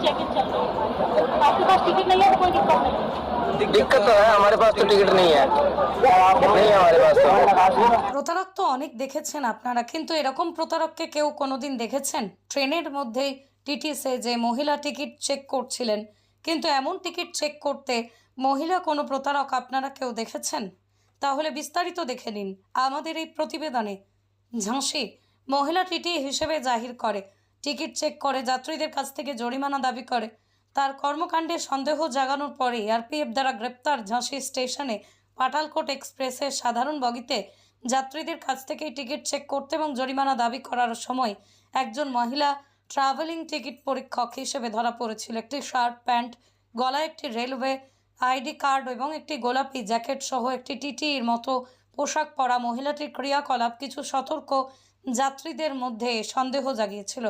Check in चल रहा है। आपके पास टिकट नहीं है तो कोई दिक्कत नहीं। दिक्कत तो है, हमारे पास तो टिकट नहीं है, नहीं है हमारे पास तो। প্রতারক তো অনেক দেখেছেন আপনারা, কিন্তু এরকম প্রতারককে কেউ কোনোদিন দেখেছেন? ট্রেনের মধ্যেই টিটিসে যে মহিলা টিকিট চেক করছিলেন, কিন্তু এমন টিকিট চেক করতে মহিলা কোনো প্রতারক আপনারা কেউ দেখেছেন? তাহলে বিস্তারিত দেখে নিন আমাদের এই প্রতিবেদনে। ঝাঁসি মহিলা টিটি হিসেবে জাহির করে, টিকিট চেক করে, যাত্রীদের কাছ থেকে জরিমানা দাবি করে। তার কর্মকাণ্ডে সন্দেহ জাগানোর পরে আরপিএফ দ্বারা গ্রেপ্তার ঝাঁসি স্টেশনে পাটালকোট এক্সপ্রেসের সাধারণ বগিতে যাত্রীদের কাছ থেকে টিকিট চেক করতে এবং জরিমানা দাবি করার সময় একজন মহিলা ট্রাভেলিং টিকিট পরীক্ষক হিসেবে ধরা পড়েছিল। একটি শার্ট প্যান্ট, গলায় একটি রেলওয়ে আইডি কার্ড এবং একটি গোলাপি জ্যাকেট সহ একটি টিটির মতো পোশাক পরা মহিলাটির ক্রিয়াকলাপ কিছু সতর্ক যাত্রীদের মধ্যে সন্দেহ জাগিয়েছিল,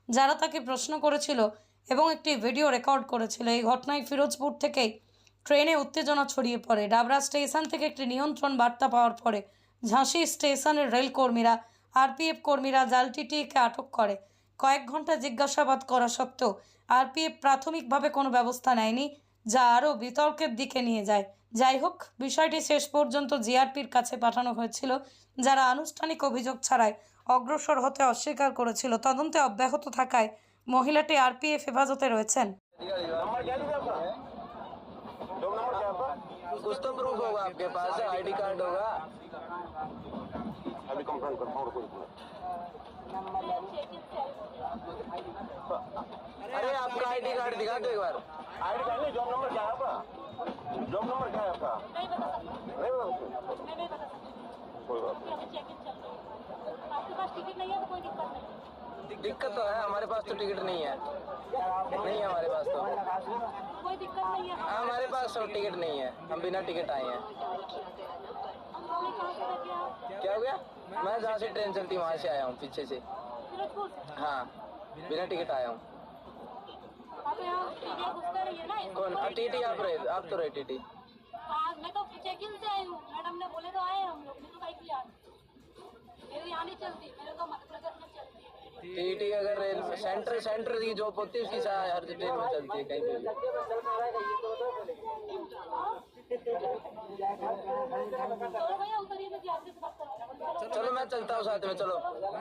যারা তাকে প্রশ্ন করেছিল এবং একটি ভিডিও রেকর্ড করেছিল। এই ঘটনায় ফিরোজপুর থেকেই ট্রেনে উত্তেজনা ছড়িয়ে পড়ে। ডাবরা স্টেশন থেকে একটি নিয়ন্ত্রণ বার্তা পাওয়ার পরে ঝাঁসি স্টেশনের রেল কর্মীরা, আরপিএফ কর্মীরা জাল টিটিকে আটক করে। কয়েক ঘন্টা জিজ্ঞাসাবাদ করা সত্ত্বেও আরপিএফ প্রাথমিকভাবে কোনো ব্যবস্থা নেয়নি, যা আরও বিতর্কের দিকে নিয়ে যায়। যাই হোক, বিষয়টি শেষ পর্যন্ত জিআরপির কাছে পাঠানো হয়েছিল, যারা আনুষ্ঠানিক অভিযোগ ছাড়াই অগ্রসর হতে অস্বীকার করেছিল। তদন্তে অব্যাহত থাকায় মহিলাটি আরপিএফ হেফাজতে রয়েছেন। कुछ तो प्रूफ होगा आपके पास, आईडी कार्ड होगा। अभी कंफर्म करता हूँ, कोई अरे आपका आईडी कार्ड दिखा दो एक बार। आईडी कार्ड नहीं, जॉब नंबर क्या है आपका? जॉब नंबर क्या है आपका? नहीं बता सकते, नहीं बता सकते? मैं नहीं बता सकती। कोई बात अभी चेक इन चल रहा है। आपके पास टिकट नहीं है तो कोई दिक्कत नहीं। दिक्कत तो है, हमारे पास तो टिकट नहीं है, नहीं है हमारे पास तो। कोई दिक्कत नहीं है। हमारे पास तो टिकट नहीं है, हम बिना टिकट आए हैं। हमने कहाँ से रखे आप? क्या हो गया? मैं जहाँ से ट्रेन चलती वहाँ से आया हूँ, पीछे से। फिरोजपुर से? हाँ, बिना टिकट आया हूँ। आप यहाँ इंडिया घुसते रहिए ना। कौन? टीटी आप तो रहे टीटी। हाँ, मैं तो चेक इन से आई हूँ। मैडम ने बोले तो आए हम लोग, मैं तो बाइक ले आए। मेरी यहाँ नहीं चलती, मेरे तो मध्य प्रदेश में चलती है। टीटी अगर रेल सेंटर की जॉब होती है उसकी हर ट्रेन में चलती है कहीं पे भी। चलो भैया उतरिए, मैं आपसे बात करूँगा। चलो मैं चलता हूँ साथ में, चलो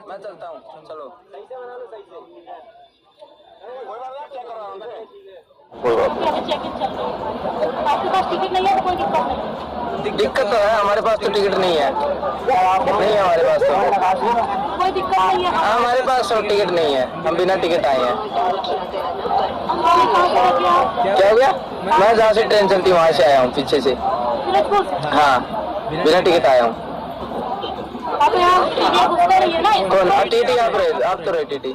मैं चलता हूँ, चलो। कोई बात नहीं, चेक करा रहा हूँ। अभी चेक इन चल रहा है। आपके पास टिकट नहीं है तो कोई दिक्कत नहीं। दिक्कत तो है, हमारे पास तो टिकट नहीं है, नहीं है हमारे पास तो। कोई दिक्कत नहीं है। हमारे पास तो टिकट नहीं है, हम बिना टिकट आए हैं। हमने कहाँ से रखे आप? क्या हो गया? मैं जहाँ से ट्रेन चलती वहाँ से आया हूँ, पीछे से। फिरोजपुर से? हाँ, बिना टिकट आया हूँ। आप यहाँ इंडिया घुसते रहिए ना। कौन? टीटी आप तो रहे टीटी।